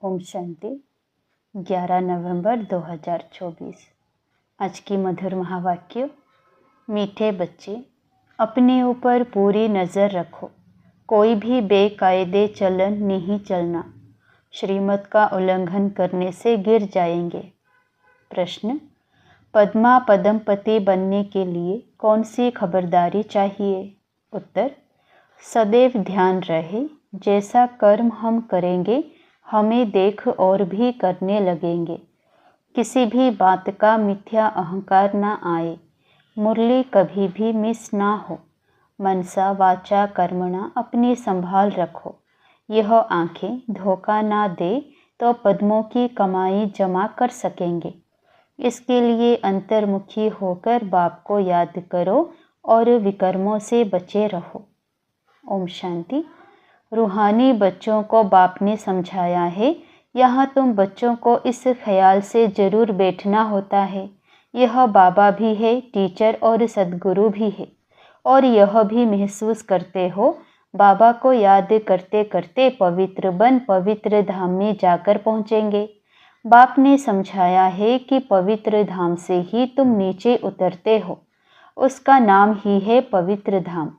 ओम शांति। 11 नवंबर 2024। आज की मधुर महावाक्य। मीठे बच्चे, अपने ऊपर पूरी नज़र रखो, कोई भी बेकायदे चलन नहीं चलना, श्रीमत का उल्लंघन करने से गिर जाएंगे। प्रश्न, पद्मा पदमपति बनने के लिए कौन सी खबरदारी चाहिए? उत्तर, सदैव ध्यान रहे जैसा कर्म हम करेंगे हमें देख और भी करने लगेंगे। किसी भी बात का मिथ्या अहंकार ना आए, मुरली कभी भी मिस ना हो। मनसा वाचा कर्मणा अपनी संभाल रखो। यह आंखें धोखा ना दे तो पद्मों की कमाई जमा कर सकेंगे। इसके लिए अंतर्मुखी होकर बाप को याद करो और विकर्मों से बचे रहो। ओम शांति। रूहानी बच्चों को बाप ने समझाया है, यहाँ तुम बच्चों को इस ख्याल से ज़रूर बैठना होता है, यह बाबा भी है, टीचर और सद्गुरु भी है, और यह भी महसूस करते हो बाबा को याद करते करते पवित्र बन पवित्र धाम में जाकर पहुँचेंगे। बाप ने समझाया है कि पवित्र धाम से ही तुम नीचे उतरते हो, उसका नाम ही है पवित्र धाम।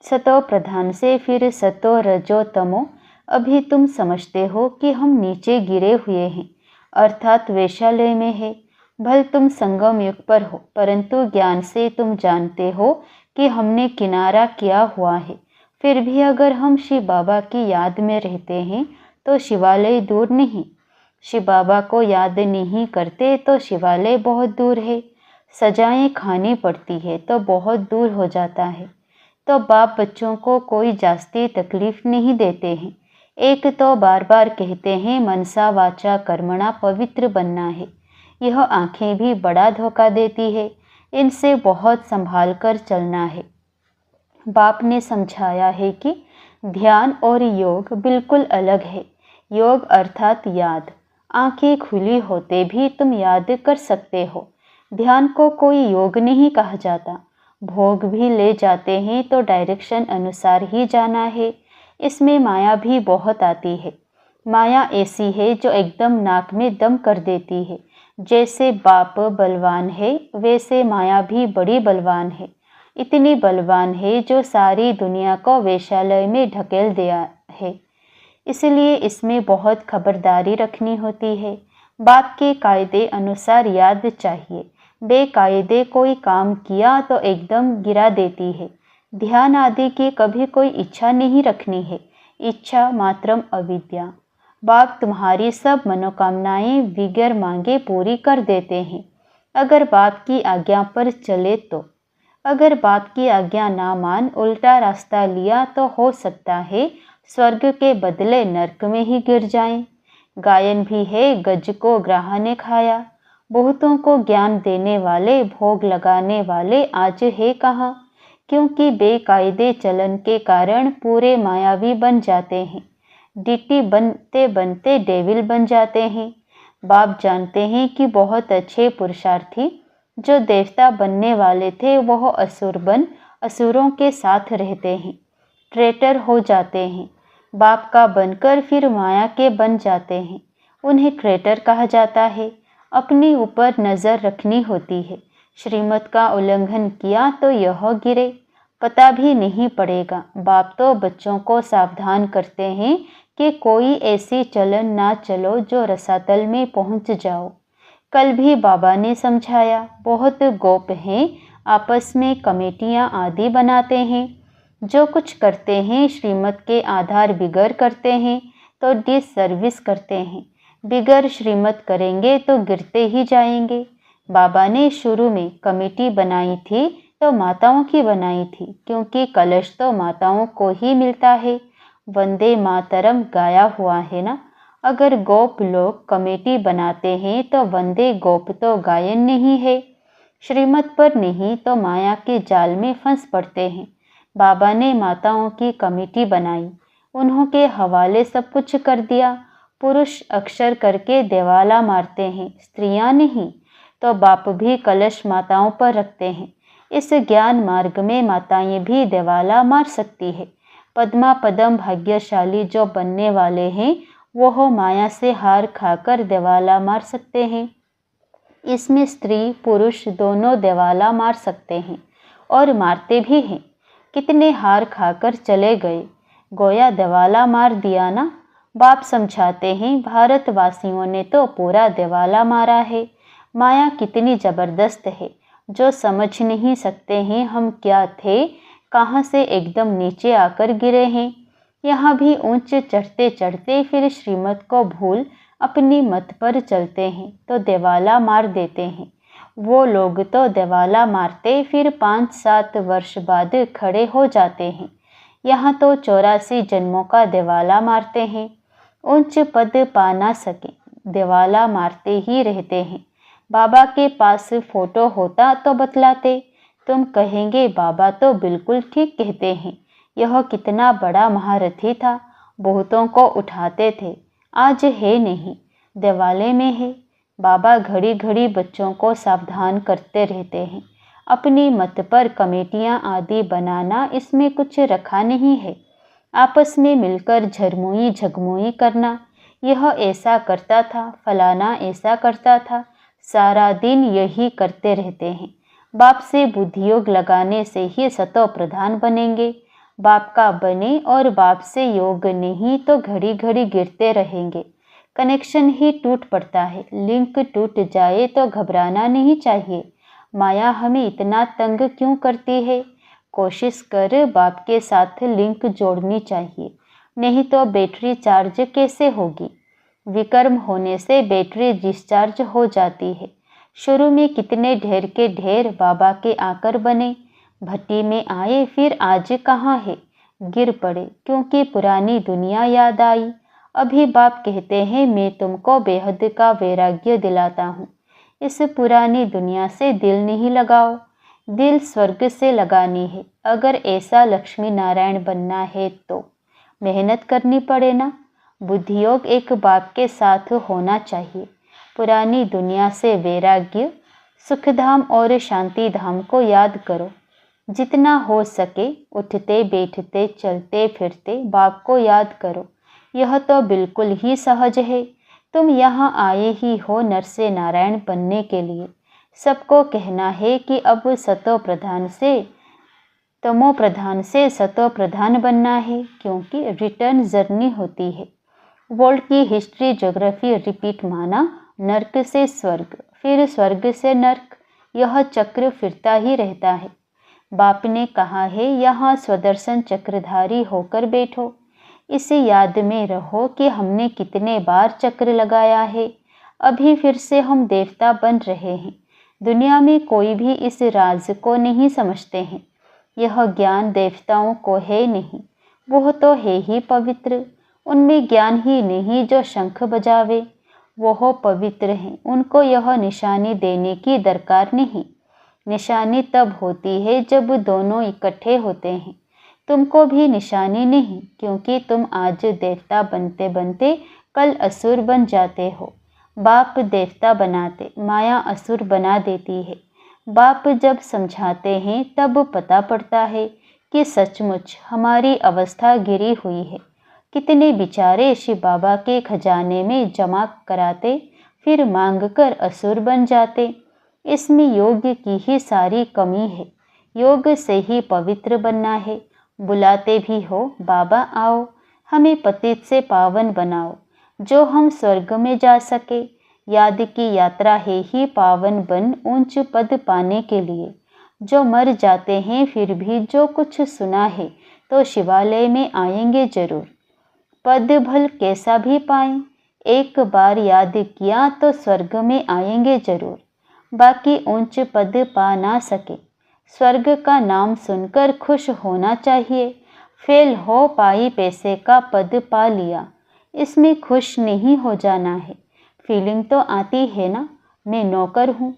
सतो प्रधान से फिर सतो रजो तमो। अभी तुम समझते हो कि हम नीचे गिरे हुए हैं, अर्थात वैशालय में है। भल तुम संगम युग पर हो, परंतु ज्ञान से तुम जानते हो कि हमने किनारा किया हुआ है। फिर भी अगर हम शिव बाबा की याद में रहते हैं तो शिवालय दूर नहीं। शिव बाबा को याद नहीं करते तो शिवालय बहुत दूर है। सजाएं खानी पड़ती है तो बहुत दूर हो जाता है। तो बाप बच्चों को कोई जास्ती तकलीफ नहीं देते हैं। एक तो बार बार कहते हैं मनसा वाचा कर्मणा पवित्र बनना है। यह आंखें भी बड़ा धोखा देती है, इनसे बहुत संभाल कर चलना है। बाप ने समझाया है कि ध्यान और योग बिल्कुल अलग है। योग अर्थात याद, आंखें खुली होते भी तुम याद कर सकते हो। ध्यान को कोई योग नहीं कहा जाता। भोग भी ले जाते हैं तो डायरेक्शन अनुसार ही जाना है। इसमें माया भी बहुत आती है। माया ऐसी है जो एकदम नाक में दम कर देती है। जैसे बाप बलवान है वैसे माया भी बड़ी बलवान है। इतनी बलवान है जो सारी दुनिया को वैशालय में ढकेल दिया है। इसलिए इसमें बहुत खबरदारी रखनी होती है। बाप के कायदे अनुसार याद चाहिए। बेकायदे कोई काम किया तो एकदम गिरा देती है। ध्यान आदि की कभी कोई इच्छा नहीं रखनी है। इच्छा मात्रम अविद्या। बाप तुम्हारी सब मनोकामनाएं बिगर मांगे पूरी कर देते हैं, अगर बाप की आज्ञा पर चले तो। अगर बाप की आज्ञा ना मान उल्टा रास्ता लिया तो हो सकता है स्वर्ग के बदले नरक में ही गिर जाएं। गायन भी है, गज को ग्राह ने खाया। बहुतों को ज्ञान देने वाले, भोग लगाने वाले आज है कहाँ? क्योंकि बेकायदे चलन के कारण पूरे मायावी बन जाते हैं। डिटी बनते बनते डेविल बन जाते हैं। बाप जानते हैं कि बहुत अच्छे पुरुषार्थी जो देवता बनने वाले थे वह असुर बन असुरों के साथ रहते हैं, ट्रेटर हो जाते हैं। बाप का बनकर फिर माया के बन जाते हैं, उन्हें ट्रेटर कहा जाता है। अपने ऊपर नज़र रखनी होती है। श्रीमत का उल्लंघन किया तो यह गिरे, पता भी नहीं पड़ेगा। बाप तो बच्चों को सावधान करते हैं कि कोई ऐसी चलन ना चलो जो रसातल में पहुंच जाओ। कल भी बाबा ने समझाया, बहुत गोप हैं, आपस में कमेटियां आदि बनाते हैं। जो कुछ करते हैं श्रीमत के आधार बिगर करते हैं तो डिस सर्विस करते हैं। बिगर श्रीमत करेंगे तो गिरते ही जाएंगे। बाबा ने शुरू में कमेटी बनाई थी तो माताओं की बनाई थी, क्योंकि कलश तो माताओं को ही मिलता है। वंदे मातरम गाया हुआ है ना। अगर गोप लोग कमेटी बनाते हैं तो वंदे गोप तो गायन नहीं है। श्रीमत पर नहीं तो माया के जाल में फंस पड़ते हैं। बाबा ने माताओं की कमेटी बनाई, उन्हों के हवाले सब कुछ कर दिया। पुरुष अक्षर करके देवाला मारते हैं, स्त्रियां नहीं। तो बाप भी कलश माताओं पर रखते हैं। इस ज्ञान मार्ग में माताएं भी देवाला मार सकती है। पद्मा पदम भाग्यशाली जो बनने वाले हैं वह माया से हार खाकर दिवाला मार सकते हैं। इसमें स्त्री पुरुष दोनों दिवाला मार सकते हैं और मारते भी हैं। कितने हार खाकर चले गए, गोया दिवाला मार दिया ना। बाप समझाते हैं, भारतवासियों ने तो पूरा दिवाला मारा है। माया कितनी जबरदस्त है, जो समझ नहीं सकते हैं हम क्या थे, कहाँ से एकदम नीचे आकर गिरे हैं। यहाँ भी ऊंच चढ़ते चढ़ते फिर श्रीमत को भूल अपनी मत पर चलते हैं तो दिवाला मार देते हैं। वो लोग तो दिवाला मारते फिर 5-7 वर्ष बाद खड़े हो जाते हैं। यहाँ तो 84 जन्मों का दिवाला मारते हैं। उच्च पद पा ना सके, दिवाला मारते ही रहते हैं। बाबा के पास फोटो होता तो बतलाते। तुम कहेंगे बाबा तो बिल्कुल ठीक कहते हैं, यह कितना बड़ा महारथी था, बहुतों को उठाते थे। आज है नहीं, दिवाले में है। बाबा घड़ी घड़ी बच्चों को सावधान करते रहते हैं। अपनी मत पर कमेटियां आदि बनाना, इसमें कुछ रखा नहीं है। आपस में मिलकर झरमुई झगमुई करना, यह ऐसा करता था, फलाना ऐसा करता था, सारा दिन यही करते रहते हैं। बाप से बुद्धियोग लगाने से ही सतो प्रधान बनेंगे। बाप का बने और बाप से योग नहीं तो घड़ी घड़ी गिरते रहेंगे। कनेक्शन ही टूट पड़ता है। लिंक टूट जाए तो घबराना नहीं चाहिए। माया हमें इतना तंग क्यों करती है? कोशिश कर बाप के साथ लिंक जोड़नी चाहिए, नहीं तो बैटरी चार्ज कैसे होगी? विकर्म होने से बैटरी डिस्चार्ज हो जाती है। शुरू में कितने ढेर के ढेर बाबा के आकर बने, भट्टी में आए, फिर आज कहाँ है? गिर पड़े क्योंकि पुरानी दुनिया याद आई। अभी बाप कहते हैं, मैं तुमको बेहद का वैराग्य दिलाता हूँ। इस पुरानी दुनिया से दिल नहीं लगाओ, दिल स्वर्ग से लगानी है। अगर ऐसा लक्ष्मी नारायण बनना है तो मेहनत करनी पड़े ना। बुद्धियोग एक बाप के साथ होना चाहिए। पुरानी दुनिया से वैराग्य, सुखधाम और शांति धाम को याद करो। जितना हो सके उठते बैठते चलते फिरते बाप को याद करो। यह तो बिल्कुल ही सहज है। तुम यहाँ आए ही हो नर से नारायण बनने के लिए। सबको कहना है कि अब सतो प्रधान से तमो प्रधान से सतो प्रधान बनना है, क्योंकि रिटर्न जर्नी होती है। वर्ल्ड की हिस्ट्री ज्योग्राफी रिपीट माना, नर्क से स्वर्ग, फिर स्वर्ग से नर्क, यह चक्र फिरता ही रहता है। बाप ने कहा है, यहाँ स्वदर्शन चक्रधारी होकर बैठो। इसे याद में रहो कि हमने कितने बार चक्र लगाया है। अभी फिर से हम देवता बन रहे हैं। दुनिया में कोई भी इस राज को नहीं समझते हैं। यह ज्ञान देवताओं को है नहीं, वह तो है ही पवित्र। उनमें ज्ञान ही नहीं जो शंख बजावे, वह पवित्र हैं। उनको यह निशानी देने की दरकार नहीं। निशानी तब होती है जब दोनों इकट्ठे होते हैं। तुमको भी निशानी नहीं, क्योंकि तुम आज देवता बनते बनते कल असुर बन जाते हो। बाप देवता बनाते, माया असुर बना देती है। बाप जब समझाते हैं तब पता पड़ता है कि सचमुच हमारी अवस्था गिरी हुई है। कितने बेचारे शिव बाबा के खजाने में जमा कराते, फिर मांग कर असुर बन जाते। इसमें योग की ही सारी कमी है। योग से ही पवित्र बनना है। बुलाते भी हो, बाबा आओ, हमें पतित से पावन बनाओ, जो हम स्वर्ग में जा सके। याद की यात्रा है ही पावन बन ऊंच पद पाने के लिए। जो मर जाते हैं फिर भी जो कुछ सुना है तो शिवालय में आएंगे जरूर। पद भल कैसा भी पाएं, एक बार याद किया तो स्वर्ग में आएंगे जरूर। बाकी ऊंच पद पा ना सके, स्वर्ग का नाम सुनकर खुश होना चाहिए। फेल हो पाई पैसे का पद पा लिया, इसमें खुश नहीं हो जाना है। फीलिंग तो आती है ना, मैं नौकर हूँ।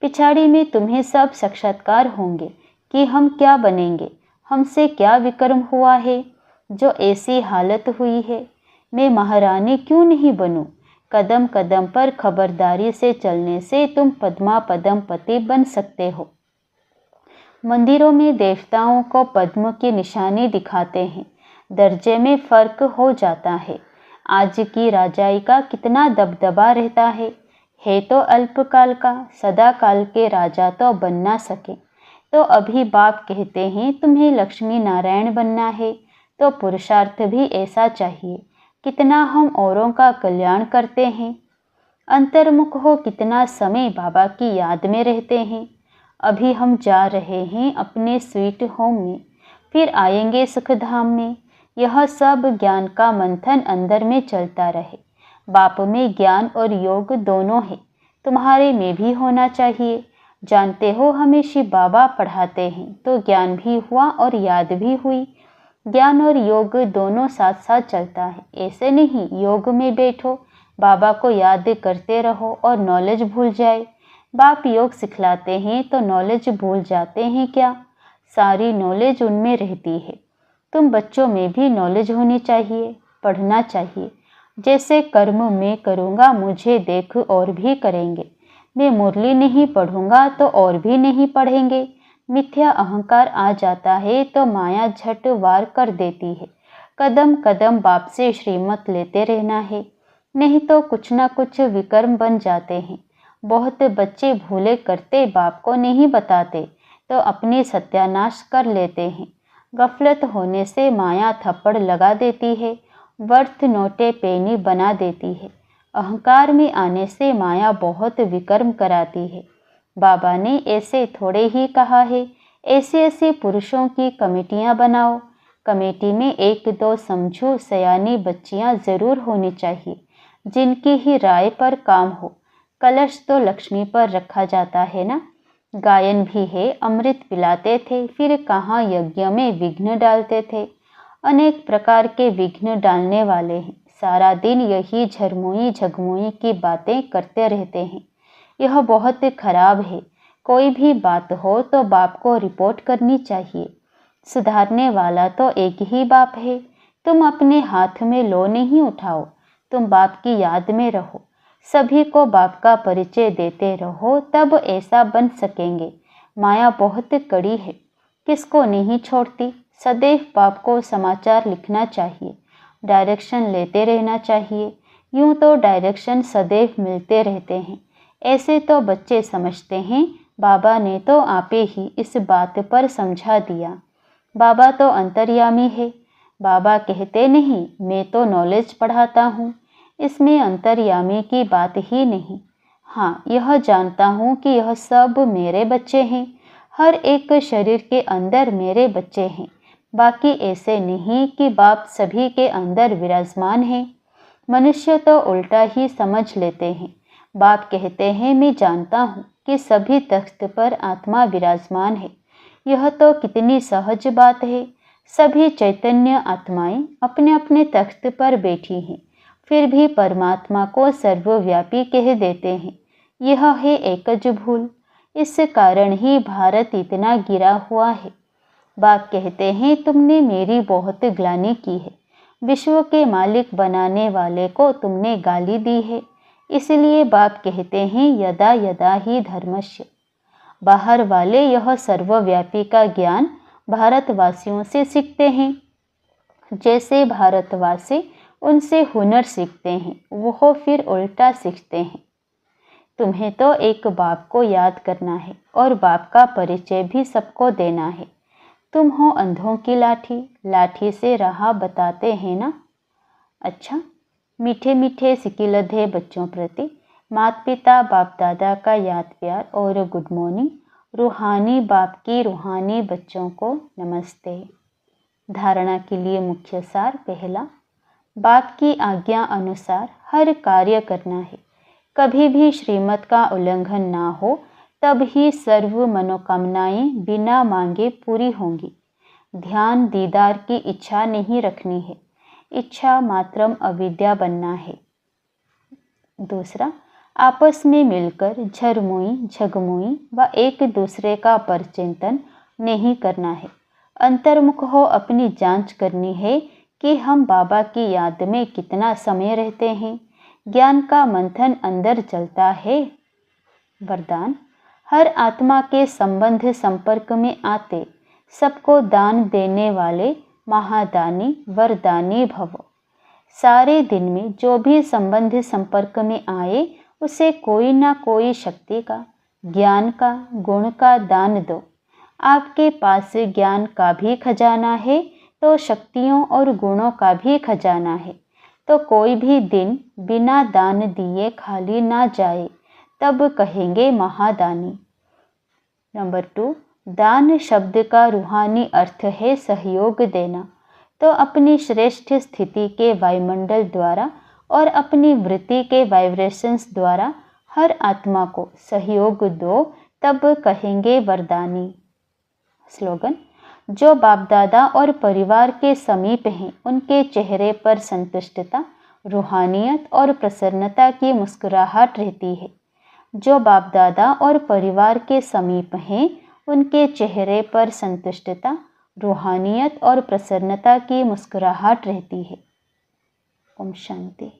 पिछाड़ी में तुम्हें सब साक्षात्कार होंगे कि हम क्या बनेंगे, हमसे क्या विक्रम हुआ है जो ऐसी हालत हुई है। मैं महारानी क्यों नहीं बनूं? कदम कदम पर खबरदारी से चलने से तुम पद्मा पदम पति बन सकते हो। मंदिरों में देवताओं को पद्म की निशानी दिखाते हैं, दर्जे में फर्क हो जाता है। आज की राजाई का कितना दबदबा रहता है तो अल्पकाल का, सदा काल के राजा तो बन ना सके। तो अभी बाप कहते हैं तुम्हें लक्ष्मी नारायण बनना है, तो पुरुषार्थ भी ऐसा चाहिए। कितना हम औरों का कल्याण करते हैं, अंतर्मुख हो कितना समय बाबा की याद में रहते हैं। अभी हम जा रहे हैं अपने स्वीट होम में, फिर आएंगे सुखधाम में। यह सब ज्ञान का मंथन अंदर में चलता रहे। बाप में ज्ञान और योग दोनों है, तुम्हारे में भी होना चाहिए। जानते हो हमें शिव बाबा पढ़ाते हैं तो ज्ञान भी हुआ और याद भी हुई। ज्ञान और योग दोनों साथ साथ चलता है। ऐसे नहीं योग में बैठो, बाबा को याद करते रहो और नॉलेज भूल जाए। बाप योग सिखलाते हैं तो नॉलेज भूल जाते हैं क्या? सारी नॉलेज उनमें रहती है। तुम बच्चों में भी नॉलेज होनी चाहिए, पढ़ना चाहिए। जैसे कर्म मैं करूँगा मुझे देख और भी करेंगे। मैं मुरली नहीं पढ़ूंगा तो और भी नहीं पढ़ेंगे। मिथ्या अहंकार आ जाता है तो माया झट वार कर देती है। कदम कदम बाप से श्रीमत लेते रहना है, नहीं तो कुछ ना कुछ विकर्म बन जाते हैं। बहुत बच्चे भूले करते बाप को नहीं बताते तो अपनी सत्यानाश कर लेते हैं। गफलत होने से माया थप्पड़ लगा देती है, वर्थ नोटे पेनी बना देती है। अहंकार में आने से माया बहुत विकर्म कराती है। बाबा ने ऐसे थोड़े ही कहा है, ऐसे ऐसे पुरुषों की कमेटियां बनाओ। कमेटी में एक दो समझो सयानी बच्चियां जरूर होनी चाहिए, जिनकी ही राय पर काम हो। कलश तो लक्ष्मी पर रखा जाता है ना। गायन भी है, अमृत पिलाते थे, फिर कहाँ यज्ञ में विघ्न डालते थे। अनेक प्रकार के विघ्न डालने वाले हैं। सारा दिन यही झरमोई झगमोई की बातें करते रहते हैं। यह बहुत खराब है। कोई भी बात हो तो बाप को रिपोर्ट करनी चाहिए। सुधारने वाला तो एक ही बाप है। तुम अपने हाथ में लो नहीं उठाओ, तुम बाप की याद में रहो। सभी को बाप का परिचय देते रहो, तब ऐसा बन सकेंगे। माया बहुत कड़ी है, किसको नहीं छोड़ती। सदैव बाप को समाचार लिखना चाहिए, डायरेक्शन लेते रहना चाहिए। यूं तो डायरेक्शन सदैव मिलते रहते हैं। ऐसे तो बच्चे समझते हैं बाबा ने तो आपे ही इस बात पर समझा दिया। बाबा तो अंतर्यामी है। बाबा कहते नहीं मैं तो नॉलेज पढ़ाता हूँ, इसमें अंतर्यामी की बात ही नहीं। हाँ, यह जानता हूँ कि यह सब मेरे बच्चे हैं। हर एक शरीर के अंदर मेरे बच्चे हैं। बाकी ऐसे नहीं कि बाप सभी के अंदर विराजमान है। मनुष्य तो उल्टा ही समझ लेते हैं। बाप कहते हैं मैं जानता हूँ कि सभी तख्त पर आत्मा विराजमान है। यह तो कितनी सहज बात है। सभी चैतन्य आत्माएं अपने अपने तख्त पर बैठी हैं, फिर भी परमात्मा को सर्वव्यापी कह देते हैं। यह है एकज भूल। इस कारण ही भारत इतना गिरा हुआ है। बाप कहते हैं तुमने मेरी बहुत ग्लानि की है। विश्व के मालिक बनाने वाले को तुमने गाली दी है। इसलिए बाप कहते हैं यदा यदा ही धर्मस्य। बाहर वाले यह सर्वव्यापी का ज्ञान भारतवासियों से सीखते हैं। जैसे भारतवासी उनसे हुनर सीखते हैं, वह फिर उल्टा सीखते हैं। तुम्हें तो एक बाप को याद करना है और बाप का परिचय भी सबको देना है। तुम हो अंधों की लाठी, लाठी से राह बताते हैं ना। अच्छा, मीठे मीठे सिकिलधे बच्चों प्रति माता पिता बाप दादा का याद प्यार और गुड मॉर्निंग। रूहानी बाप की रूहानी बच्चों को नमस्ते। धारणा के लिए मुख्य सार। पहला, बाप की आज्ञा अनुसार हर कार्य करना है। कभी भी श्रीमत का उल्लंघन ना हो, तब ही सर्व मनोकामनाएं बिना मांगे पूरी होंगी। ध्यान दीदार की इच्छा नहीं रखनी है, इच्छा मात्रम अविद्या बनना है। दूसरा, आपस में मिलकर झरमुई झगमुई व एक दूसरे का परचिंतन नहीं करना है। अंतर्मुख हो अपनी जांच करनी है कि हम बाबा की याद में कितना समय रहते हैं। ज्ञान का मंथन अंदर चलता है। वरदान, हर आत्मा के संबंध संपर्क में आते सबको दान देने वाले महादानी वरदानी भव। सारे दिन में जो भी संबंध संपर्क में आए उसे कोई ना कोई शक्ति का, ज्ञान का, गुण का दान दो। आपके पास ज्ञान का भी खजाना है तो शक्तियों और गुणों का भी खजाना है, तो कोई भी दिन बिना दान दिए खाली ना जाए, तब कहेंगे महादानी। नंबर 2, दान शब्द का रूहानी अर्थ है सहयोग देना। तो अपनी श्रेष्ठ स्थिति के वायुमंडल द्वारा और अपनी वृत्ति के वाइब्रेशंस द्वारा हर आत्मा को सहयोग दो, तब कहेंगे वरदानी। स्लोगन, जो बाप दादा और परिवार के समीप हैं उनके चेहरे पर संतुष्टता, रूहानियत और प्रसन्नता की मुस्कुराहट रहती है। जो बाप दादा और परिवार के समीप हैं उनके चेहरे पर संतुष्टता, रूहानियत और प्रसन्नता की मुस्कुराहट रहती है। ओम शांति।